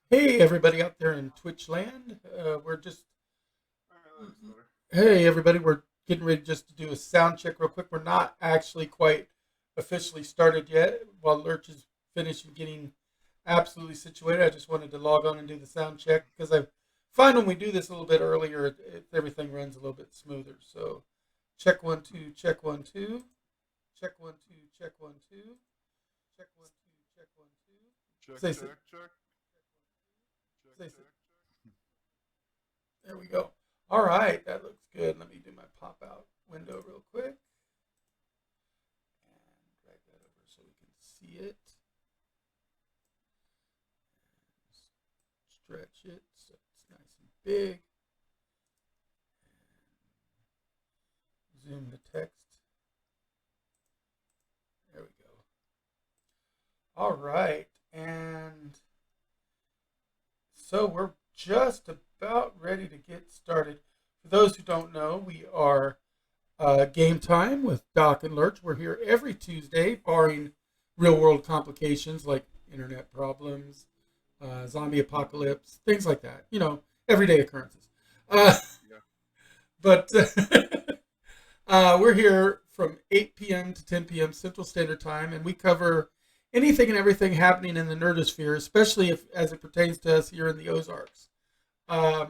Hey, everybody out there in Twitch land. We're just, Alright, that looks better. hey, everybody, we're getting ready just to do a sound check real quick. We're not actually quite officially started yet while Lurch is finishing getting absolutely situated. I just wanted to log on and do the sound check because I find when we do this a little bit earlier, everything runs a little bit smoother. So, check one, two, check one, two, check one, two, check one, two, check one, two, check one, two. Check, Say, check, check. Check, say, check, check. There we go. All right, that looks good. Let me do my pop out window real quick and drag that over so we can see it. Stretch it so it's nice and big. And zoom the text. There we go. All right, and so we're just about ready to get started. For those who don't know, we are Game Time with Doc and Lurch. We're here every Tuesday, barring real world complications like internet problems, zombie apocalypse, things like that. Everyday occurrences. Uh, Yeah. but we're here from 8 p.m. to 10 p.m. Central Standard Time, and we cover anything and everything happening in the nerdosphere, especially if as it pertains to us here in the Ozarks. Um,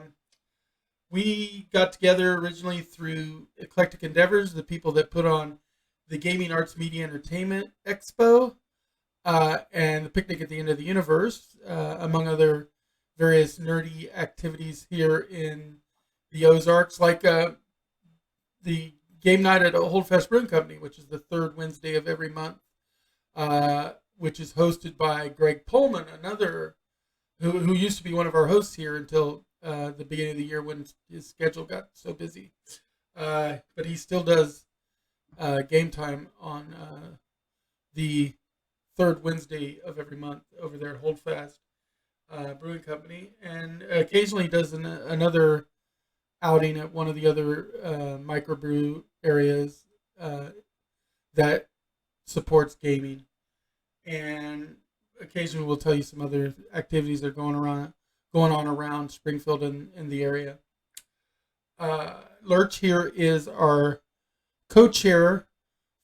we got together originally through Eclectic Endeavors, the people that put on the Gaming Arts Media Entertainment Expo and the Picnic at the End of the Universe, among other various nerdy activities here in the Ozarks, like the game night at Old Fest Brewing Company, which is the third Wednesday of every month, which is hosted by Greg Pullman, another who used to be one of our hosts here until the beginning of the year when his schedule got so busy. But he still does game time on the third Wednesday of every month over there at Holdfast Brewing Company, and occasionally does another outing at one of the other microbrew areas that supports gaming. And occasionally we'll tell you some other activities that are going on around Springfield and in the area. Lurch here is our co-chair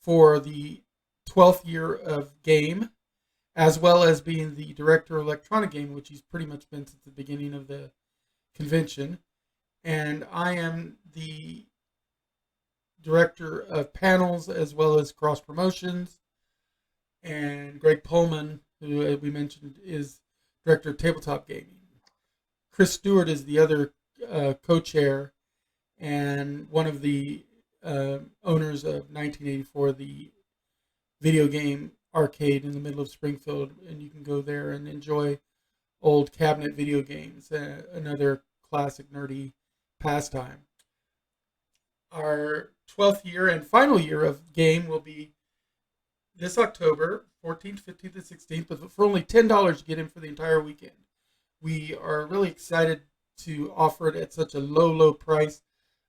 for the 12th year of game, as well as being the director of electronic game, which he's pretty much been since the beginning of the convention. And I am the director of panels as well as cross promotions. And Greg Pullman, who we mentioned, is director of tabletop gaming. Chris Stewart is the other co-chair and one of the owners of 1984, the video game arcade in the middle of Springfield, and you can go there and enjoy old cabinet video games, another classic nerdy pastime. Our 12th year and final year of game will be this October, 14th, 15th, and 16th, but for only $10 you get in for the entire weekend. We are really excited to offer it at such a low price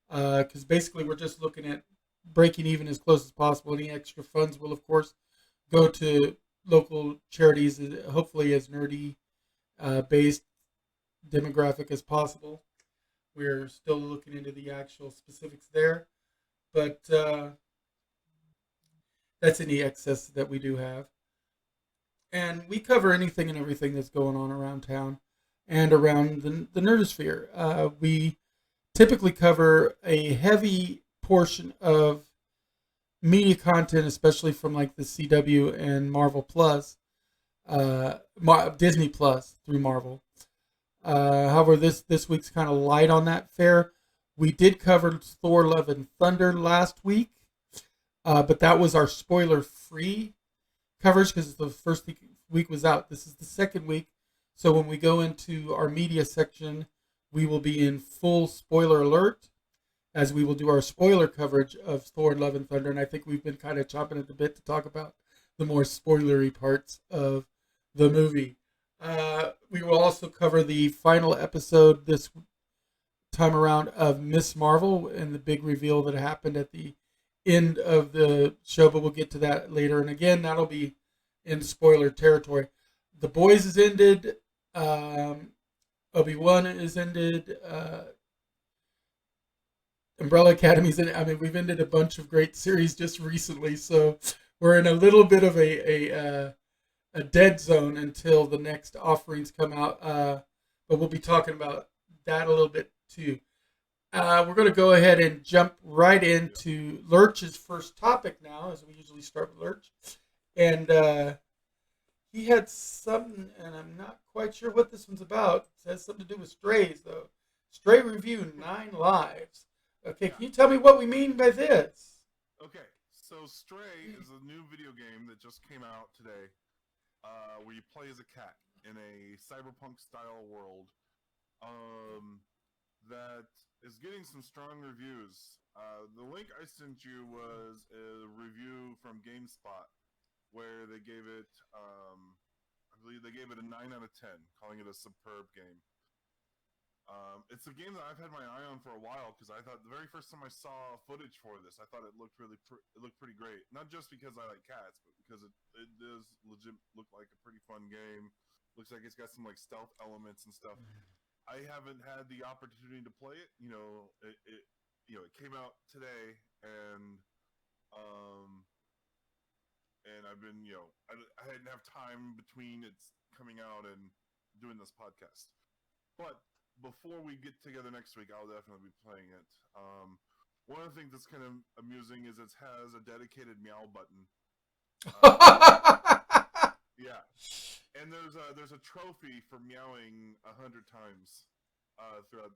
because basically we're just looking at breaking even as close as possible. Any extra funds will, of course, go to local charities, hopefully as nerdy based demographic as possible. We're still looking into the actual specifics there, but that's any excess that we do have. And we cover anything and everything that's going on around town and around the nerdosphere. We typically cover a heavy portion of media content, especially from like the CW and Marvel Plus, Disney Plus through Marvel. However, this week's kind of light on that fare. We did cover Thor: Love and Thunder last week, but that was our spoiler-free coverage because the first week was out. This is the second week, so when we go into our media section, we will be in full spoiler alert as we will do our spoiler coverage of Thor: Love and Thunder. And I think we've been kind of chopping at the bit to talk about the more spoilery parts of the movie. We will also cover the final episode this time around of Miss Marvel and the big reveal that happened at the end of the show, but we'll get to that later. And again, that'll be in spoiler territory. The Boys has ended. Obi-Wan is ended. Umbrella Academy's in. I mean, we've ended a bunch of great series just recently, so we're in a little bit of a dead zone until the next offerings come out. But we'll be talking about that a little bit too. We're going to go ahead and jump right Yeah. into Lurch's first topic now, as we usually start with Lurch. And he had something, and I'm not quite sure what this one's about. It has something to do with strays, though. Stray review, 9 lives. Okay, Yeah. can you tell me what we mean by this? Okay. So Stray is a new video game that just came out today, where you play as a cat in a cyberpunk style world. Um, that is getting some strong reviews. The link I sent you was a review from GameSpot where they gave it, I believe they gave it a 9 out of 10, calling it a superb game. It's a game that I've had my eye on for a while because I thought the very first time I saw footage for this, I thought it looked it looked pretty great. Not just because I like cats, but because it does legit look like a pretty fun game. Looks like it's got some like stealth elements and stuff. I haven't had the opportunity to play it. It came out today, um, and I've been I didn't have time between its coming out and doing this podcast. But before we get together next week, I'll definitely be playing it. One of the things that's kind of amusing is it has a dedicated meow button. Yeah, and there's a trophy for meowing 100 times throughout.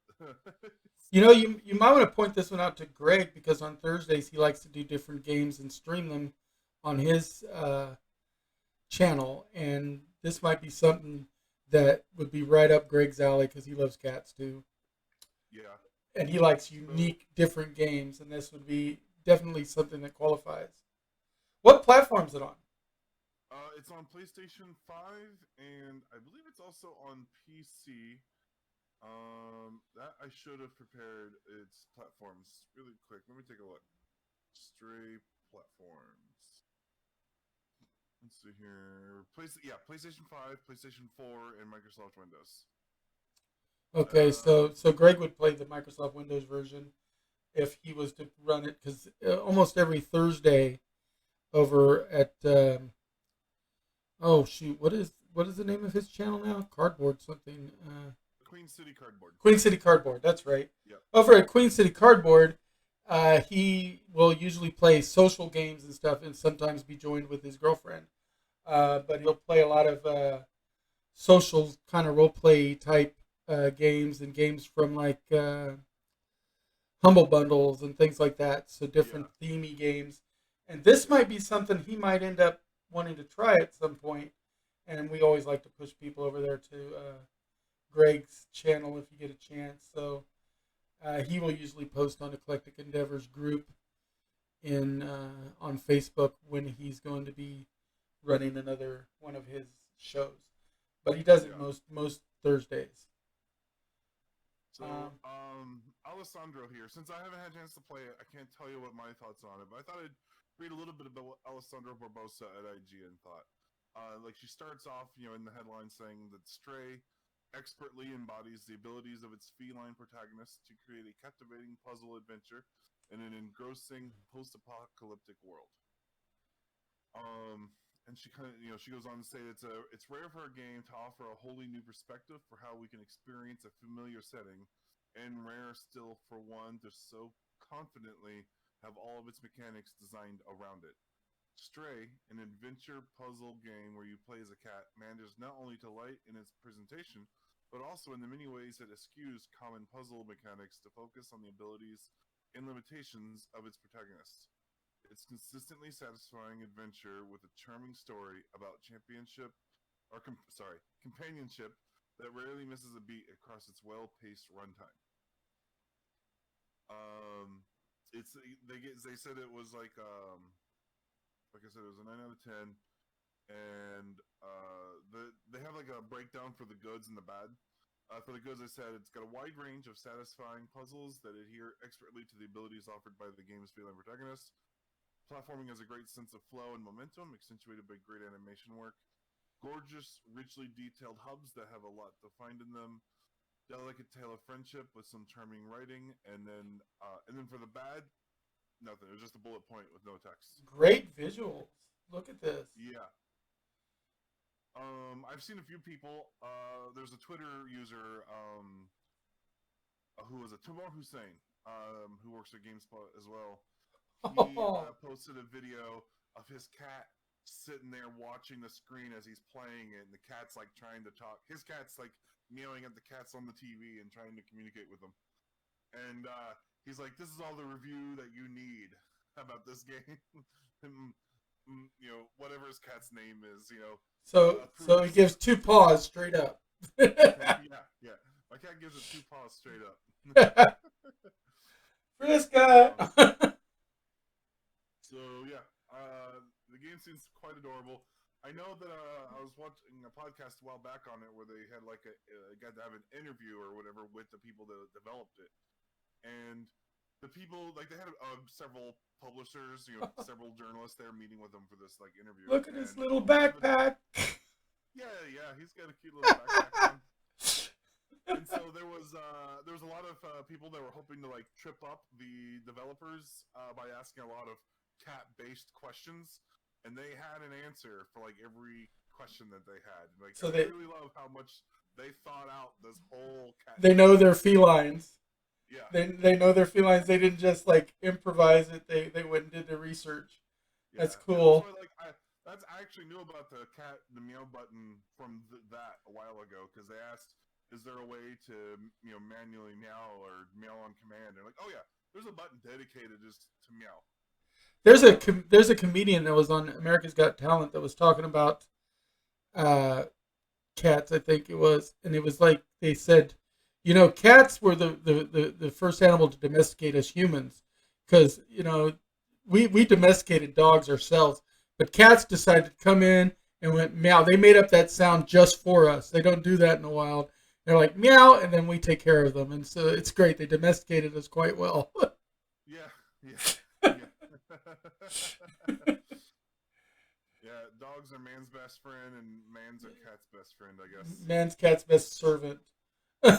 You might want to point this one out to Greg because on Thursdays he likes to do different games and stream them on his channel, and this might be something that would be right up Greg's alley because he loves cats too, Yeah. and he likes So unique, different games, and this would be definitely something that qualifies. What platform is it on? it's on PlayStation 5, and I believe it's also on PC. That I should have prepared its platforms really quick. Let me take a look. Stray platforms. Let's see here. PlayStation 5, PlayStation 4, and Microsoft Windows. Okay, so Greg would play the Microsoft Windows version if he was to run it because almost every Thursday over at oh shoot, what is the name of his channel now? Cardboard something. Queen City Cardboard. Queen City Cardboard. That's right. Yep. Over at Queen City Cardboard, he will usually play social games and stuff, and sometimes be joined with his girlfriend. But he'll play a lot of social kind of role play type games and games from like Humble Bundles and things like that. So different themey games. And this might be something he might end up wanting to try at some point. And we always like to push people over there to Greg's channel if you get a chance. So he will usually post on Eclectic Endeavors group in on Facebook when he's going to be running another one of his shows. But he does it most Thursdays. So, Alessandro here. Since I haven't had a chance to play it, I can't tell you what my thoughts on it, but I thought I'd read a little bit about what Alessandro Barbosa at IGN thought. Like she starts off, in the headline saying that Stray expertly embodies the abilities of its feline protagonist to create a captivating puzzle adventure in an engrossing post-apocalyptic world. And she she goes on to say it's rare for a game to offer a wholly new perspective for how we can experience a familiar setting, and rare still for one to so confidently have all of its mechanics designed around it. Stray, an adventure puzzle game where you play as a cat, manages not only to light in its presentation, but also in the many ways it eschews common puzzle mechanics to focus on the abilities and limitations of its protagonist. It's consistently satisfying adventure with a charming story about companionship that rarely misses a beat across its well-paced runtime. They said it was like I said, it was a 9 out of 10, and they have like a breakdown for the goods and the bad. For the goods, I said it's got a wide range of satisfying puzzles that adhere expertly to the abilities offered by the game's feline protagonist. Platforming has a great sense of flow and momentum, accentuated by great animation work. Gorgeous, richly detailed hubs that have a lot to find in them. delicate tale of friendship with some charming writing, and then for the bad, nothing. It was just a bullet point with no text. Great visuals. Look at this. Yeah. I've seen a few people. There's a Twitter user who was a Tamar Hussein, who works at GameSpot as well. He posted a video of his cat sitting there watching the screen as he's playing it, and the cat's like trying to talk. His cat's like meowing at the cats on the TV and trying to communicate with them. And he's like, "This is all the review that you need about this game." Whatever his cat's name is, So he gives 2 paws straight up. yeah. My cat gives it 2 paws straight up. For this guy. So yeah, the game seems quite adorable. I know that I was watching a podcast a while back on it where they had like got to have an interview or whatever with the people that developed it, and the people like they had several publishers, several journalists there meeting with them for this like interview. Look at his little backpack. Yeah, he's got a cute little backpack on. And so there was a lot of people that were hoping to like trip up the developers by asking a lot of cat-based questions, and they had an answer for like every question that they had. Like, so I really love how much they thought out this whole cat. They know their felines. Yeah. They know their felines. They didn't just like improvise it. They went and did the research. Yeah. That's cool. I actually knew about the meow button from that a while ago, because they asked, "Is there a way to manually meow or meow on command?" And like, "Oh yeah, there's a button dedicated just to meow." There's a comedian that was on America's Got Talent that was talking about cats, I think it was, and it was like they said, cats were the first animal to domesticate us humans, because we domesticated dogs ourselves, but cats decided to come in and went meow. They made up that sound just for us. They don't do that in the wild. They're like meow, and then we take care of them, and so it's great. They domesticated us quite well. Yeah. Yeah, dogs are man's best friend, and man's a cat's best friend, I guess. Man's cat's best servant. So,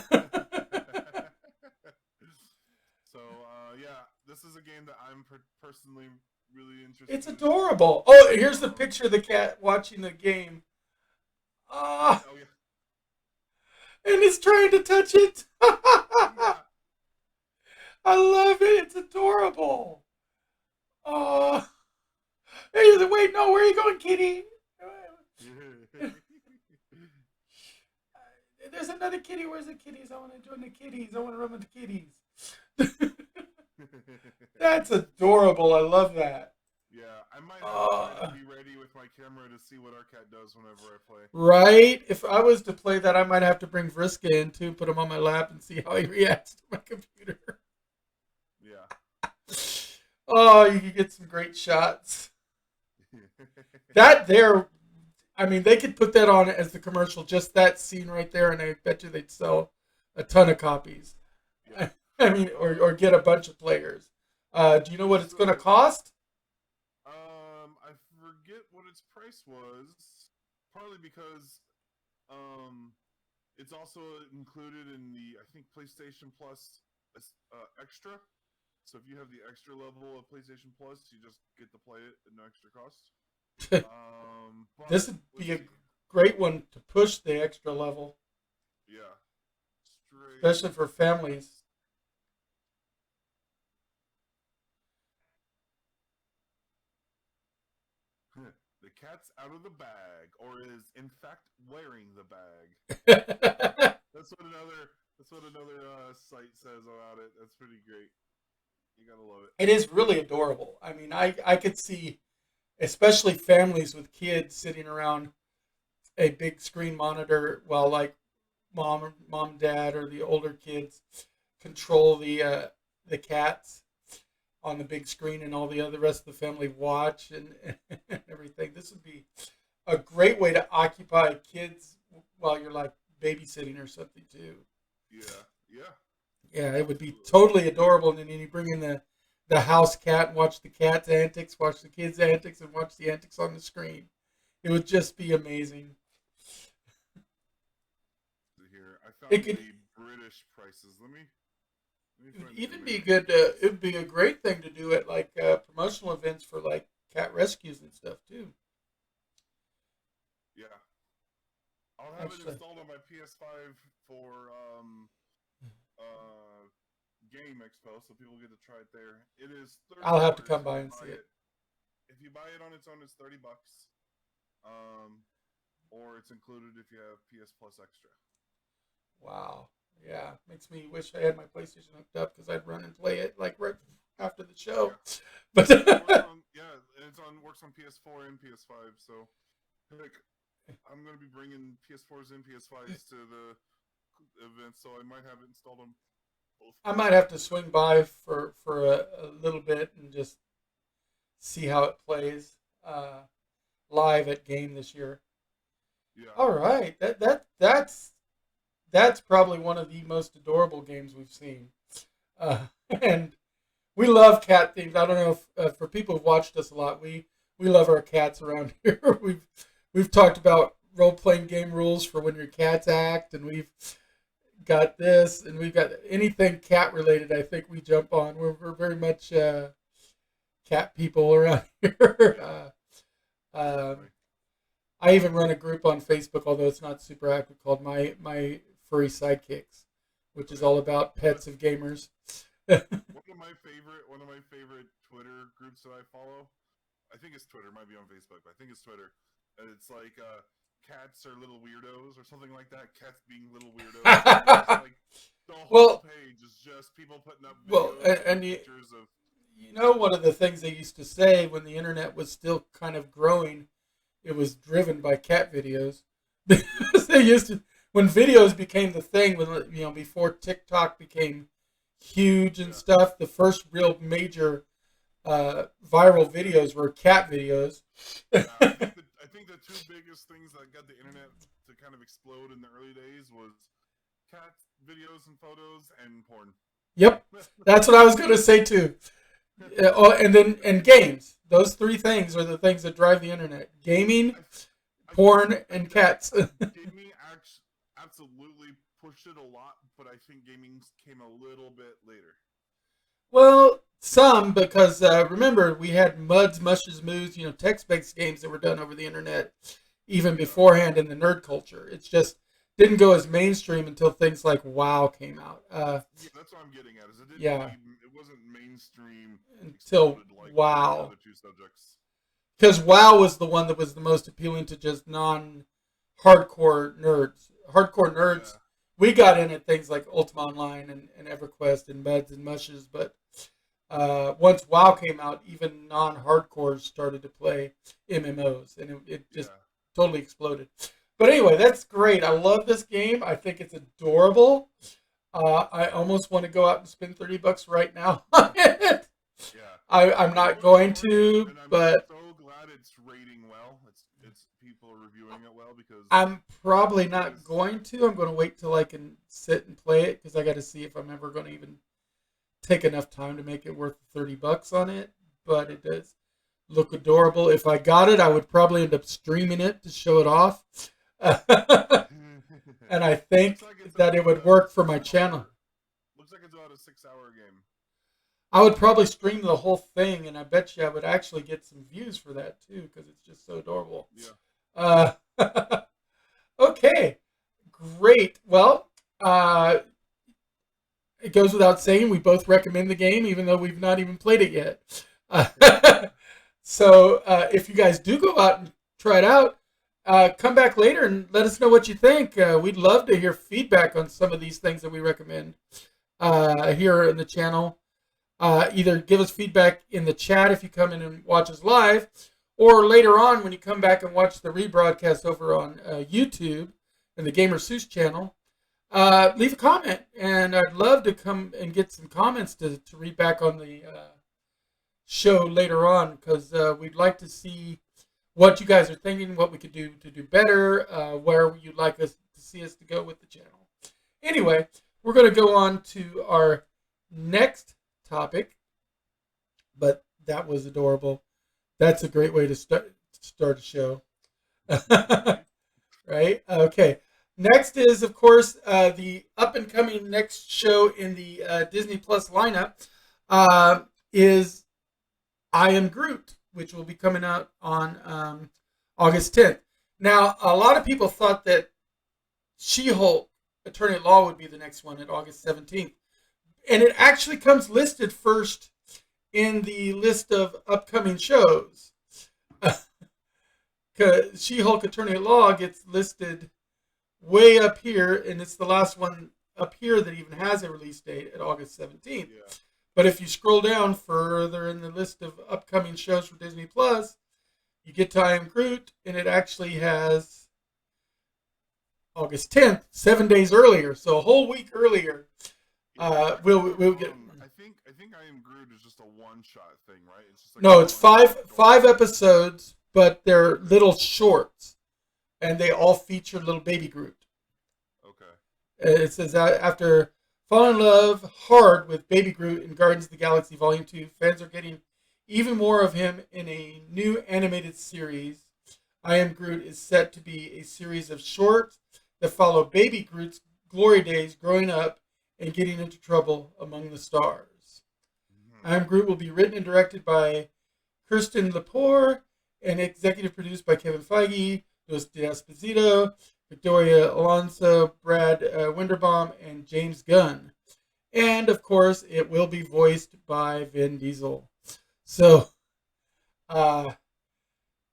this is a game that I'm personally really interested in. It's adorable. Oh, here's the picture of the cat watching the game. Oh, yeah. And it's trying to touch it. Yeah. I love it. It's adorable. Oh. Hey, wait, no, where are you going, kitty? There's another kitty. Where's the kitties? I want to join the kitties. I want to run with the kitties. That's adorable. I love that. Yeah, I might have to be ready with my camera to see what our cat does whenever I play. Right? If I was to play that, I might have to bring Vriska in too, put him on my lap and see how he reacts to my computer. Yeah. Oh, you could get some great shots. That there, I mean, they could put that on as the commercial, just that scene right there, and I bet you they'd sell a ton of copies. Yeah. I mean, or get a bunch of players. Do you know what it's going to cost? I forget what its price was. Partly because it's also included in the, I think, PlayStation Plus Extra. So if you have the extra level of PlayStation Plus, you just get to play it at no extra cost. This would be a great one to push the extra level. Yeah. Especially for families. The cat's out of the bag, or is in fact wearing the bag. That's what another site says about it. That's pretty great. You gotta love it. It is really adorable. I mean, I could see, especially families with kids sitting around a big screen monitor while like mom, dad, or the older kids control the cats on the big screen, and all the other rest of the family watch and everything. This would be a great way to occupy kids while you're like babysitting or something too. Yeah, it would be totally adorable. And then you bring in the house cat and watch the cat's antics, watch the kids' antics, and watch the antics on the screen. It would just be amazing. Here, I found the British prices. Let me It would find the even be image. good. It would be a great thing to do at like promotional events for like cat rescues and stuff too. Yeah, I'll have it Actually, installed on my PS5 for uh Game Expo, so people get to try it there. It is I'll have to $30 come if by you and buy see it. it. If you buy it on its own, it's $30. Um, or it's included if you have PS Plus Extra. Wow. Yeah, makes me wish I had my PlayStation hooked up because I'd run and play it like right after the show. Yeah, But it works on works on PS4 and PS5. So, like, I'm gonna be bringing PS4s and PS5s to the event, so I might have it installed on both I might have to consoles. swing by for a little bit and just see how it plays live at game this year. Yeah, All right, that's probably one of the most adorable games we've seen, and we love cat themes. I don't know if for people who've watched us a lot, we love our cats around here. We've talked about role playing game rules for when your cats act, and we've got this, and we've got anything cat related. I think we jump on. We're very much cat people around here. yeah, Um, definitely. I even run a group on Facebook, although it's not super active, called my furry sidekicks, which is Okay. all about One of pets of gamers. one of my favorite Twitter groups that I follow. I think it's Twitter. It might be on Facebook, but I think it's Twitter. And it's like cats are little weirdos or something like that. Cats being little weirdos, and it's just like the whole well, page is just people putting up well, videos and and pictures of. you know, one of the things they used to say when the internet was still kind of growing, it was driven by cat videos. Yep. Because they used to, when videos became the thing, when before TikTok became huge and Yeah. stuff, the first real major viral videos were cat videos. Yeah. I think the two biggest things that got the internet to kind of explode in the early days was cat videos and photos and porn. Yep, that's what I was going to say too. Oh, and games. Those three things are the things that drive the internet: gaming, I I porn, I and think cats. gaming absolutely pushed it a lot, but I think gaming came a little bit later. Well, some because remember we had Muds, Mushes, Moos, text-based games that were done over the internet even Yeah, beforehand in the nerd culture. It's just didn't go as mainstream until things like WoW came out. yeah, that's what I'm getting at. Is Yeah, it wasn't mainstream until exploded like the WoW, other two subjects. because WoW was the one that was the most appealing to just non-hardcore nerds. Hardcore nerds, Yeah, we got in at things like Ultima Online and EverQuest and Muds and Mushes, but once WoW came out, even non-hardcores started to play MMOs, and it just yeah. totally exploded. But anyway, that's great. I love this game. I think it's adorable. I almost want to go out and spend $30 right now on it. Yeah, I'm I'm not looking going forward to it, to, and I'm but so glad it's rating well. It's people are reviewing it well because I'm probably it not is. going to. I'm going to wait till I can sit and play it because I got to see if I'm ever going to even take enough time to make it worth the $30 on it. But Yeah. it does look adorable. If I got it, I would probably end up streaming it to show it off. And I Looks think like it's that about it would a work for my 6 hour. channel. Looks like it's about a 6 hour game. I would probably stream the whole thing, and I bet you I would actually get some views for that too because it's just so adorable. Yeah. Uh, okay, great. Well, it goes without saying we both recommend the game, even though we've not even played it yet. So if you guys do go out and try it out, come back later and let us know what you think. We'd love to hear feedback on some of these things that we recommend here in the channel. Either give us feedback in the chat if you come in and watch us live, or later on when you come back and watch the rebroadcast over on YouTube and the Gamer Seuss channel. Leave a comment, and I'd love to come and get some comments to read back on the show later on because we'd like to see what you guys are thinking, what we could do to do better, where you'd like us to see us to go with the channel. Anyway, we're going to go on to our next topic, but that was adorable. That's a great way to start a show. Right? Okay. Next is, of course, the up and coming next show in the Disney Plus lineup is I Am Groot, which will be coming out on August 10th. Now, a lot of people thought that She-Hulk Attorney at Law would be the next one at August 17th. And it actually comes listed first in the list of upcoming shows. Because She-Hulk Attorney at Law gets listed way up here, and it's the last one up here that even has a release date at August 17th. Yeah. But if you scroll down further in the list of upcoming shows for Disney Plus, you get to I Am Groot, and it actually has August 10th, 7 days earlier, so a whole week earlier. We'll get. I think I Am Groot is just a one-shot thing, right? It's just like No, it's five episodes, but they're little shorts, and they all feature little baby Groot. Okay. It says after falling in love hard with Baby Groot in Guardians of the Galaxy Volume 2, fans are getting even more of him in a new animated series. I Am Groot is set to be a series of shorts that follow Baby Groot's glory days growing up and getting into trouble among the stars. I Am Groot will be written and directed by Kirsten Lepore and executive produced by Kevin Feige, Luis D'Esposito, Victoria Alonso, Brad Winderbaum, and James Gunn. And, of course, it will be voiced by Vin Diesel. So, I'm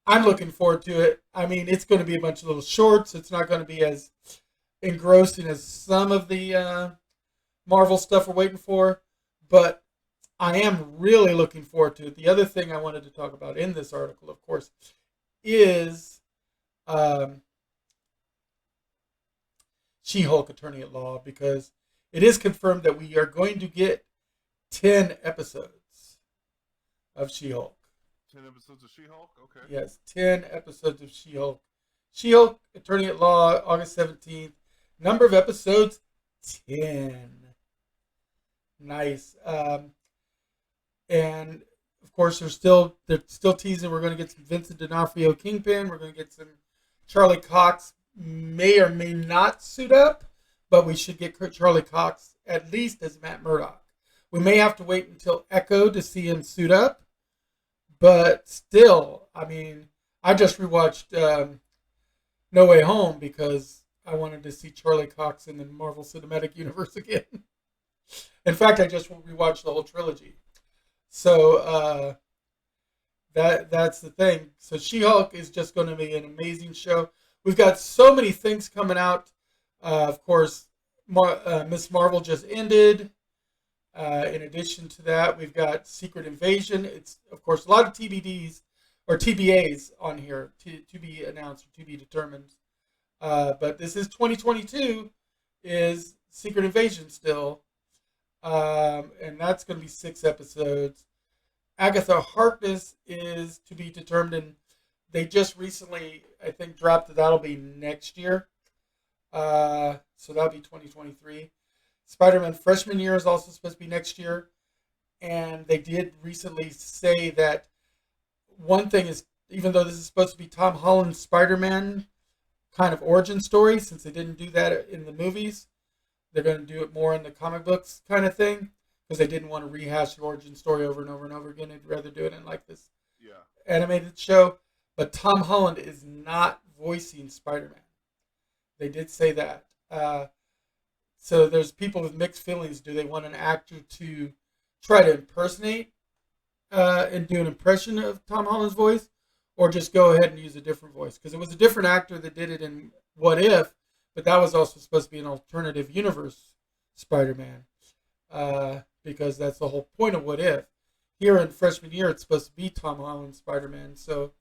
looking forward to it. I mean, it's going to be a bunch of little shorts. It's not going to be as engrossing as some of the Marvel stuff we're waiting for. But I am really looking forward to it. The other thing I wanted to talk about in this article, of course, is She-Hulk Attorney at Law, because it is confirmed that we are going to get 10 episodes of She-Hulk. 10 episodes of She-Hulk? Okay. Yes, 10 episodes of She-Hulk. She-Hulk Attorney at Law, August 17th. Number of episodes, 10. Nice. And, of course, they're still teasing we're going to get some Vincent D'Onofrio Kingpin. We're going to get some Charlie Cox may or may not suit up, but we should get Charlie Cox at least as Matt Murdock. We may have to wait until Echo to see him suit up, but still, I mean, I just rewatched No Way Home because I wanted to see Charlie Cox in the Marvel Cinematic Universe again. In fact, I just rewatched the whole trilogy. So that's the thing. So She-Hulk is just going to be an amazing show. We've got so many things coming out. Of course, Miss Marvel just ended. In addition to that, we've got Secret Invasion. It's, of course, a lot of TBDs or TBAs on here to be announced or to be determined. But this is 2022 is Secret Invasion still. And that's going to be 6 episodes. Agatha Harkness is to be determined. They just recently, I think, dropped that that'll be next year. So that'll be 2023. Spider-Man freshman year is also supposed to be next year. And they did recently say that one thing is, even though this is supposed to be Tom Holland's Spider-Man kind of origin story, since they didn't do that in the movies, they're going to do it more in the comic books kind of thing, because they didn't want to rehash the origin story over and over and over again. They'd rather do it in like this animated show. But Tom Holland is not voicing Spider-Man. They did say that. So there's people with mixed feelings. Do they want an actor to try to impersonate and do an impression of Tom Holland's voice, or just go ahead and use a different voice? Because it was a different actor that did it in What If, but that was also supposed to be an alternative universe Spider-Man, because that's the whole point of What If. Here in freshman year, it's supposed to be Tom Holland's Spider-Man, so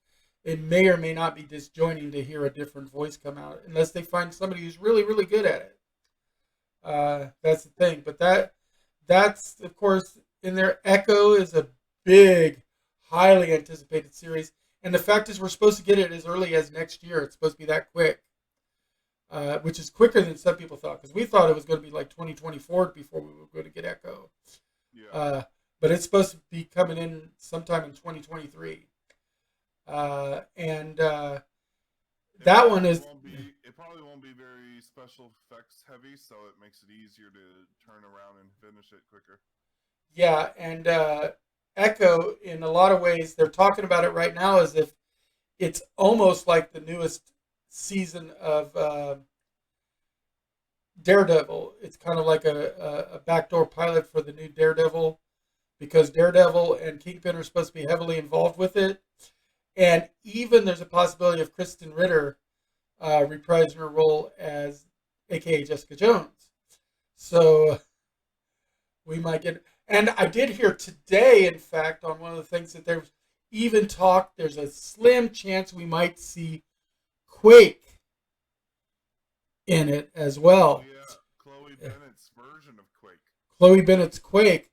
it may or may not be disjointing to hear a different voice come out, unless they find somebody who's really, really good at it. That's the thing. But that's, of course, in there. Echo is a big, highly anticipated series. And the fact is we're supposed to get it as early as next year. It's supposed to be that quick. Which is quicker than some people thought. Because we thought it was going to be like 2024 before we were going to get Echo. Yeah. But it's supposed to be coming in sometime in 2023. That one is... It probably won't be very special effects heavy, so it makes it easier to turn around and finish it quicker. Yeah, and Echo, in a lot of ways, they're talking about it right now as if it's almost like the newest season of Daredevil. It's kind of like a backdoor pilot for the new Daredevil because Daredevil and Kingpin are supposed to be heavily involved with it. And even there's a possibility of Kristen Ritter reprising her role as AKA Jessica Jones. So we might get. And I did hear today, in fact, on one of the things that there's even talk, there's a slim chance we might see Quake in it as well. Yeah, Chloe Bennett's version of Quake. Chloe Bennett's Quake,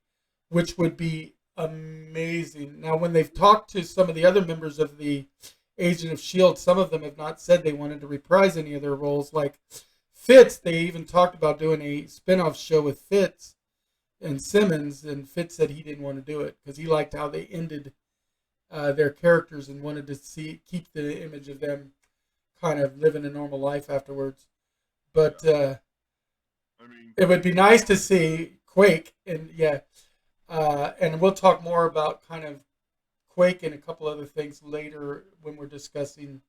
which would be amazing. Now, when they've talked to some of the other members of the Agent of S.H.I.E.L.D., some of them have not said they wanted to reprise any of their roles. Like Fitz, they even talked about doing a spin-off show with Fitz and Simmons, and Fitz said he didn't want to do it because he liked how they ended their characters and wanted to keep the image of them kind of living a normal life afterwards. But I mean, it would be nice to see Quake, and and we'll talk more about kind of Quake and a couple other things later when we're discussing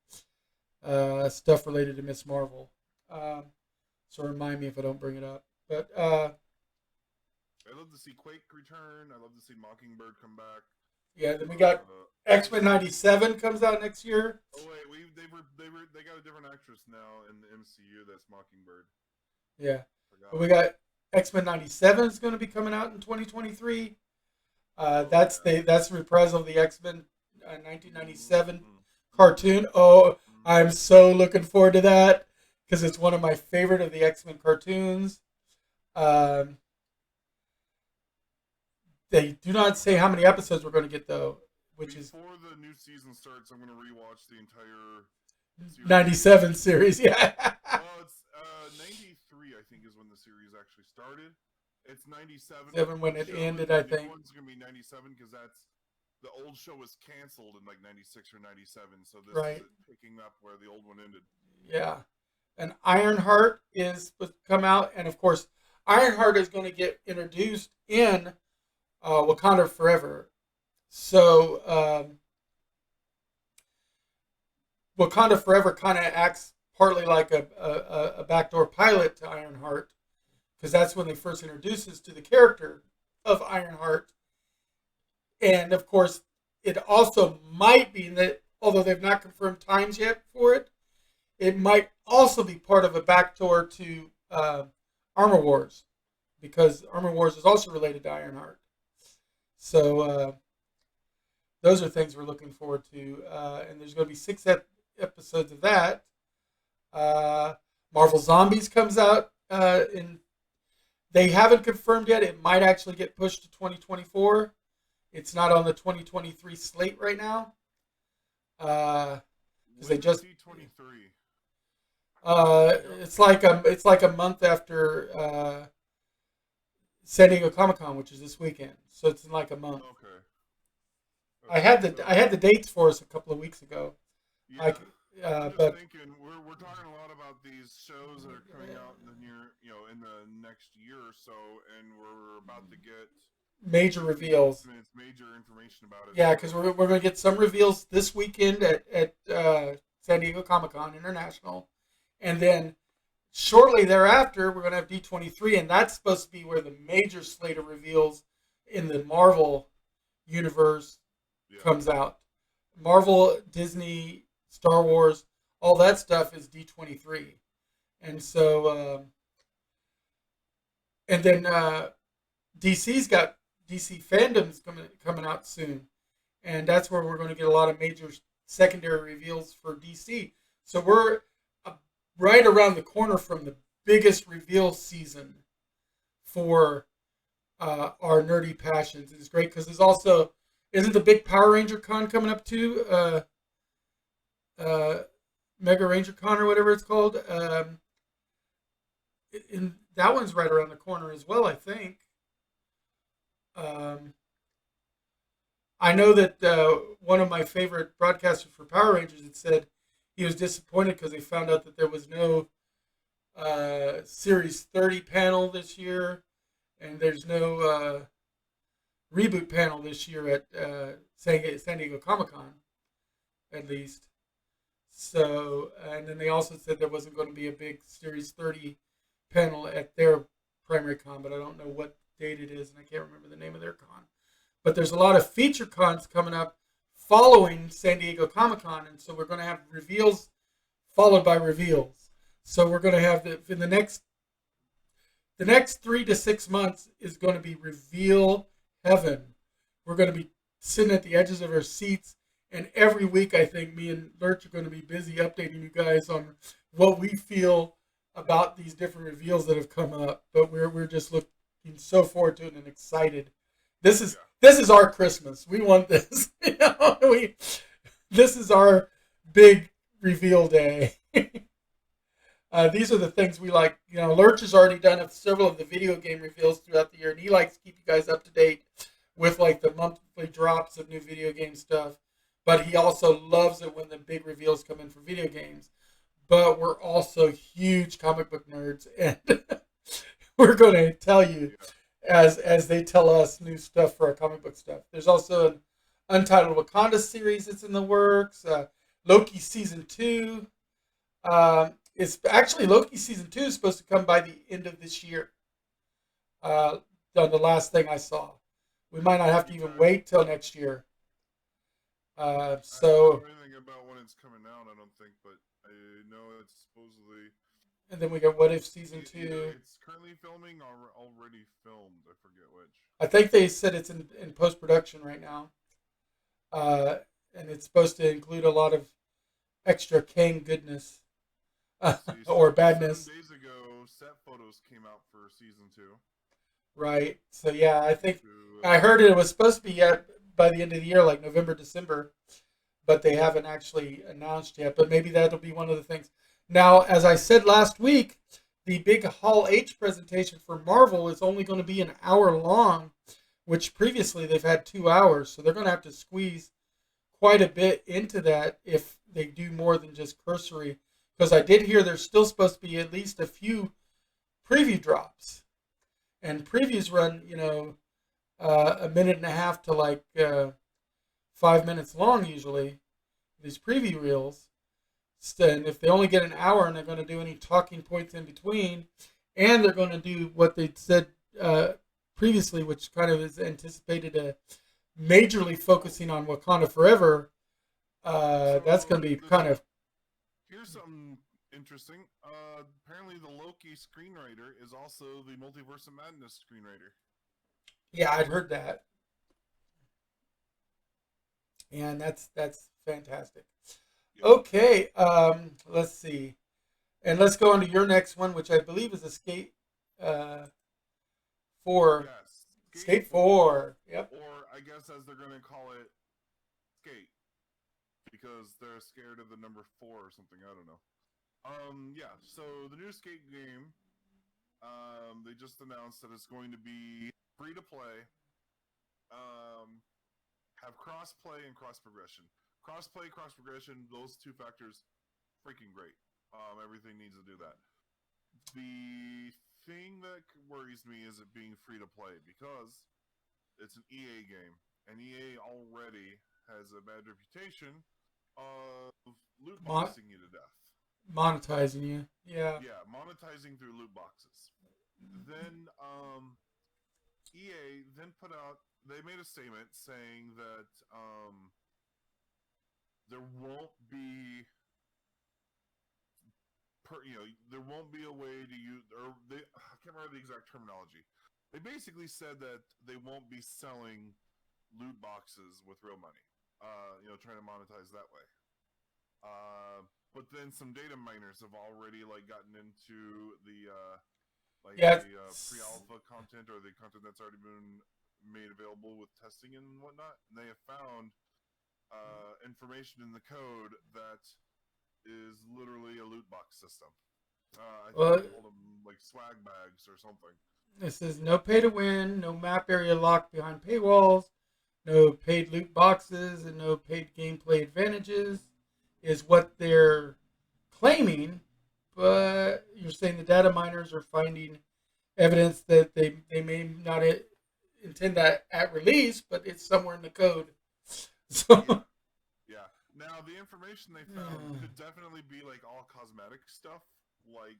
stuff related to Miss Marvel. So remind me if I don't bring it up. But I love to see Quake return. I love to see Mockingbird come back. Yeah, then we got X-Men '97 comes out next year. Oh wait, they got a different actress now in the MCU. That's Mockingbird. Yeah, but we got X-Men '97 is going to be coming out in 2023. That's the reprisal of the X-Men 1997 cartoon. Oh, I'm so looking forward to that because it's one of my favorite of the X-Men cartoons. They do not say how many episodes we're going to get though, which is before the new season starts. I'm going to rewatch the entire series. 97 series. Yeah. Well, it's 93. I think is when the series actually started. It's 97. When it ended, I think. The new one's going to be 97 because the old show was canceled in like 96 or 97. So this is picking up where the old one ended. Yeah. And Ironheart is supposed to come out, and of course, Ironheart is going to get introduced in Wakanda Forever. So Wakanda Forever kind of acts partly like a backdoor pilot to Ironheart, because that's when they first introduce us to the character of Ironheart. And of course, it also might be that, although they've not confirmed times yet for it, it might also be part of a backdoor to Armor Wars, because Armor Wars is also related to Ironheart. So those are things we're looking forward to. And there's going to be 6 episodes of that. Marvel Zombies comes out they haven't confirmed yet. It might actually get pushed to 2024. It's not on the 2023 slate right now. Because they just 23. It's like a month after San Diego Comic-Con, which is this weekend. So it's in like a month. Okay. I had the dates for us a couple of weeks ago. Yeah. I'm just but thinking we're talking a lot about these shows that are coming out in the next year or so, and we're about to get major reveals. It's major information about it. Yeah, because we're going to get some reveals this weekend at San Diego Comic-Con International, and then shortly thereafter we're going to have D23, and that's supposed to be where the major slate of reveals in the Marvel universe comes out. Marvel, Disney, Star Wars, all that stuff is D23. And so, and then DC's got DC Fandoms coming out soon. And that's where we're going to get a lot of major secondary reveals for DC. So we're right around the corner from the biggest reveal season for our nerdy passions. It's great because there's also, isn't the big Power Ranger Con coming up too? Mega Ranger Con or whatever it's called. And that one's right around the corner as well, I think. I know that one of my favorite broadcasters for Power Rangers had said he was disappointed because they found out that there was no Series 30 panel this year, and there's no reboot panel this year at San Diego Comic Con, at least. So, and then they also said there wasn't going to be a big Series 30 panel at their primary con, but I don't know what date it is, and I can't remember the name of their con. But there's a lot of feature cons coming up following San Diego Comic Con, and so we're going to have reveals followed by reveals. So we're going to have in the next 3 to 6 months is going to be reveal heaven. We're going to be sitting at the edges of our seats, and every week I think me and Lurch are going to be busy updating you guys on what we feel about these different reveals that have come up. But we're just looking so forward to it and excited. This is our Christmas. We want this. This is our big reveal day. These are the things we like. Lurch has already done several of the video game reveals throughout the year, and he likes to keep you guys up to date with like the monthly drops of new video game stuff. But he also loves it when the big reveals come in for video games. But we're also huge comic book nerds, and we're going to tell you as they tell us new stuff for our comic book stuff. There's also an Untitled Wakanda series that's in the works. Loki Season 2. It's actually Loki Season 2 is supposed to come by the end of this year. On the last thing I saw. We might not have to even wait till next year. I don't know anything about when it's coming out, I don't think, but I know it's supposedly... And then we got What If Season 2. It's currently filming or already filmed. I forget which. I think they said it's in post-production right now. And it's supposed to include a lot of extra Kang goodness. Or badness. 7 days ago, set photos came out for Season 2. Right. So, yeah, I think... I heard it was supposed to be by the end of the year, like November, December. But they haven't actually announced yet. But maybe that'll be one of the things. Now, as I said last week, the big Hall H presentation for Marvel is only going to be an hour long, which previously they've had 2 hours. So they're going to have to squeeze quite a bit into that if they do more than just cursory. Because I did hear there's still supposed to be at least a few preview drops. And previews run, a minute and a half to like 5 minutes long usually, these preview reels. And if they only get an hour and they're going to do any talking points in between, and they're going to do what they said previously, which kind of is anticipated majorly focusing on Wakanda Forever, that's going to be kind of... Here's something interesting. Apparently the Loki screenwriter is also the Multiverse of Madness screenwriter. Yeah, I'd heard that. And that's fantastic. Yep. Okay, let's see. And let's go on to your next one, which I believe is Escape 4. Yes. Skate 4. Yep. Or I guess as they're going to call it, Skate. Because they're scared of the number 4 or something. I don't know. Yeah, so the new Skate game, they just announced that it's going to be free to play, have cross-play and cross-progression. Cross-play, cross-progression, those two factors, freaking great. Everything needs to do that. The thing that worries me is it being free to play, because it's an EA game, and EA already has a bad reputation of loot boxing you to death. Monetizing you, yeah. Yeah, monetizing through loot boxes. Then EA then they made a statement saying that there won't be there won't be a way to use, or I can't remember the exact terminology. They basically said that they won't be selling loot boxes with real money. Trying to monetize that way. But then some data miners have already gotten into the pre-alpha content, or the content that's already been made available with testing and whatnot. And they have found information in the code that is literally a loot box system. I think they called them swag bags or something. This is no pay to win, no map area locked behind paywalls, no paid loot boxes, and no paid gameplay advantages, is what they're claiming, but you're saying the data miners are finding evidence that they may not intend that at release, but it's somewhere in the code. So Yeah. Yeah. Now the information they found could definitely be like all cosmetic stuff, like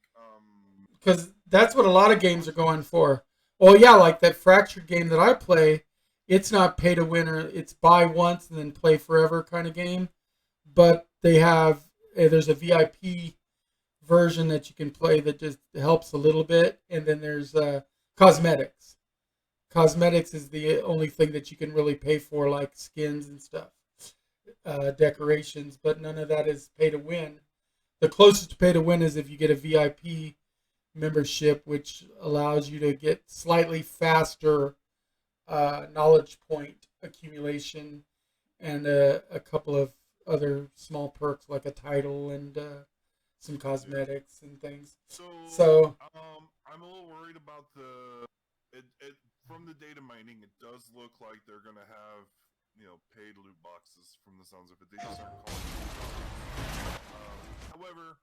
because that's what a lot of games are going for. Well, yeah, like that Fractured game that I play, it's not pay to win or it's buy once and then play forever kind of game, but they have there's a VIP version that you can play that just helps a little bit, and then there's cosmetics. Cosmetics is the only thing that you can really pay for, like skins and stuff, decorations, but none of that is pay to win. The closest to pay to win is if you get a VIP membership, which allows you to get slightly faster knowledge point accumulation and a couple of other small perks like a title and some cosmetics and things. So I'm a little worried about it from the data mining. It does look like they're gonna have paid loot boxes from the sounds of it. They just aren't calling it. However,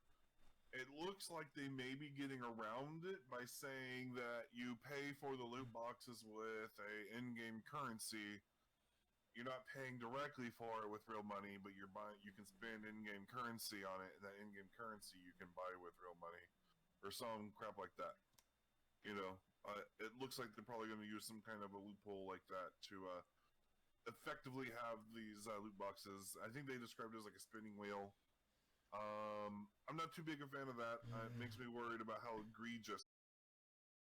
it looks like they may be getting around it by saying that you pay for the loot boxes with a in-game currency. You're not paying directly for it with real money, but you're buying. You can spend in-game currency on it, and that in-game currency you can buy with real money, or some crap like that. It looks like they're probably going to use some kind of a loophole like that to effectively have these loot boxes. I think they described it as like a spinning wheel. I'm not too big a fan of that. It makes me worried about how egregious